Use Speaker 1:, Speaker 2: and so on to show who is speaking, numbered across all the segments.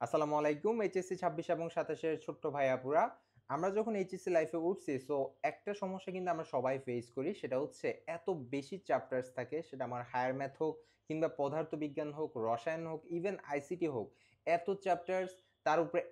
Speaker 1: আসসালামু আলাইকুম। এইচএসসি ২৬ এবং ২৭ এর ছোট্ট ভাই আপুরা। আমরা যখন এইচএসসি লাইফে উঠছি একটা সমস্যা কিন্তু আমরা সবাই ফেস করি। সেটা হচ্ছে এত বেশি চ্যাপ্টার্স থাকে সেটা আমার হায়ার ম্যাথ হোক কিংবা পদার্থবিজ্ঞান হোক, রসায়ন হোক, ইভেন আইসিটি হোক। এত চ্যাপ্টার্স তার উপরে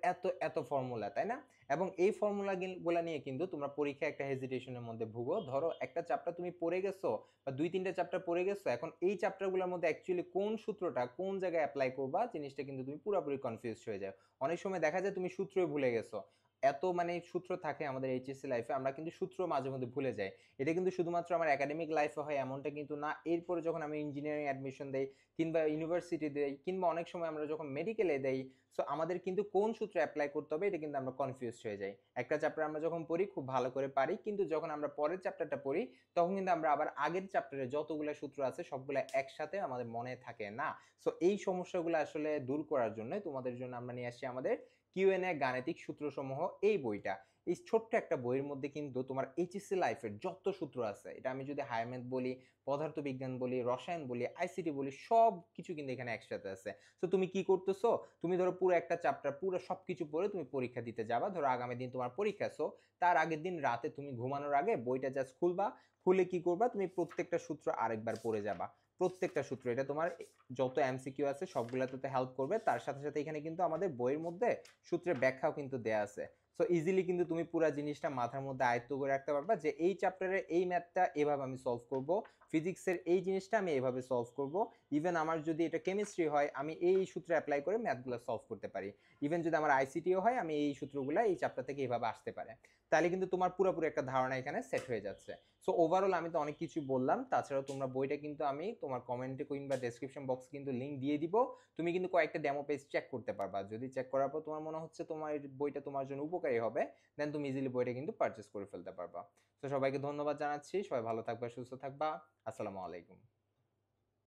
Speaker 1: এত ফর্মুলা, তাই না? এবং এই ফর্মুলা গুলা নিয়ে কিন্তু তোমরা পরীক্ষায় একটা হেজিটেশন এর মধ্যে ভুগো। ধরো একটা চ্যাপ্টার তুমি পড়ে গেছো বা ২-৩ টা চ্যাপ্টার পড়ে গেছো। এখন এই চ্যাপ্টার গুলোর মধ্যে অ্যাকচুয়ালি কোন সূত্রটা কোন জায়গায় এপ্লাই করবা জিনিসটা কিন্তু তুমি পুরোপুরি কনফিউজড হয়ে যাও। অনেক সময় দেখা যায় তুমি সূত্রই ভুলে গেছো। এত মানে সূত্র থাকে আমাদের এইচএসসি লাইফে আমরা কিন্তু সূত্র মাঝে মধ্যে ভুলে যাই। এটা কিন্তু শুধুমাত্র আমার একাডেমিক লাইফে হয় এমনটা কিন্তু না। এরপরে যখন আমি ইঞ্জিনিয়ারিং অ্যাডমিশন দেই কিংবা ইউনিভার্সিটি দেই কিংবা অনেক সময় আমরা যখন মেডিকেলে দেই, সো আমাদের কিন্তু কোন সূত্র এপ্লাই করতে হবে এটা কিন্তু আমরা কনফিউজড হয়ে যাই। একটা চ্যাপ্টার আমরা যখন পড়ি খুব ভালো করে পারি, কিন্তু যখন আমরা পরের চ্যাপ্টারটা পড়ি তখন কিন্তু আমরা আবার আগের চ্যাপ্টারে যতগুলো সূত্র আছে সবগুলো একসাথে আমাদের মনে থাকে না। সো এই সমস্যাগুলো আসলে দূর করার জন্য তোমাদের জন্য আমরা নিয়ে আসছি আমাদের কিউএনএ গাণিতিক সূত্রসমূহ এই বইটা। এই ছোট্ট একটা বইয়ের মধ্যে কিন্তু তোমার এইচএসসি লাইফের যত সূত্র আছে, এটা আমি যদি হায়ার ম্যাথ বলি, পদার্থবিজ্ঞান বলি, রসায়ন বলি, আইসিটি বলি, সব কিছু কিন্তু এখানে একসাথে আছে। সো তুমি কি করতেছো? তুমি ধরো পুরো একটা চ্যাপ্টার পুরো সবকিছু পড়ে তুমি পরীক্ষা দিতে যাবা। ধরো আগামী দিন তোমার পরীক্ষা, সো তার আগের দিন রাতে তুমি ঘুমানোর আগে বইটা জাস্ট খুলবা। খুলে কি করবা? তুমি প্রত্যেকটা সূত্র আরেকবার পড়ে যাবা। প্রত্যেকটা সূত্র, এটা তোমার যত এমসিকিউ আছে সবগুলাতে তো হেল্প করবে। তার সাথে সাথে এখানে কিন্তু আমাদের বইয়ের মধ্যে সূত্রের ব্যাখ্যাও কিন্তু দেয়া আছে। সো ইজিলি কিন্তু তুমি পুরো জিনিসটা মাথার মধ্যে আয়ত্ত করে রাখতে পারবা যে এই চ্যাপ্টারের এই ম্যাথটা এভাবে আমি সলভ করব, ফিজিক্সের এই জিনিসটা আমি এভাবে সলভ করব। ইভেন আমার যদি এটা কেমিস্ট্রি হয় আমি এই সূত্র অ্যাপ্লাই করে ম্যাথগুলো সলভ করতে পারি। ইভেন যদি আমার আইসিটিও হয় আমি এই সূত্রগুলো এই চ্যাপ্টার থেকে এভাবে আসতে পারে। তাহলে কিন্তু তোমার পুরোপুরি একটা ধারণা এখানে সেট হয়ে যাচ্ছে। সো ওভারঅল আমি তো অনেক কিছু বললাম। তাছাড়াও তোমরা বইটা কিন্তু আমি তোমার কমেন্টে কিংবা ডেসক্রিপশন বক্সে কিন্তু লিঙ্ক দিয়ে দিব। তুমি কিন্তু কয়েকটা ডেমো পেজ চেক করতে পারবা। যদি চেক করার পর তোমার মনে হচ্ছে তোমার বইটা তোমার জন্য উপকারী হবে, দেন তুমি ইজিলি বইটা কিন্তু পারচেস করে ফেলতে পারবা। তো সবাইকে ধন্যবাদ জানাচ্ছি। সবাই ভালো থাকবা, সুস্থ থাকবা। আসসালামু আলাইকুম।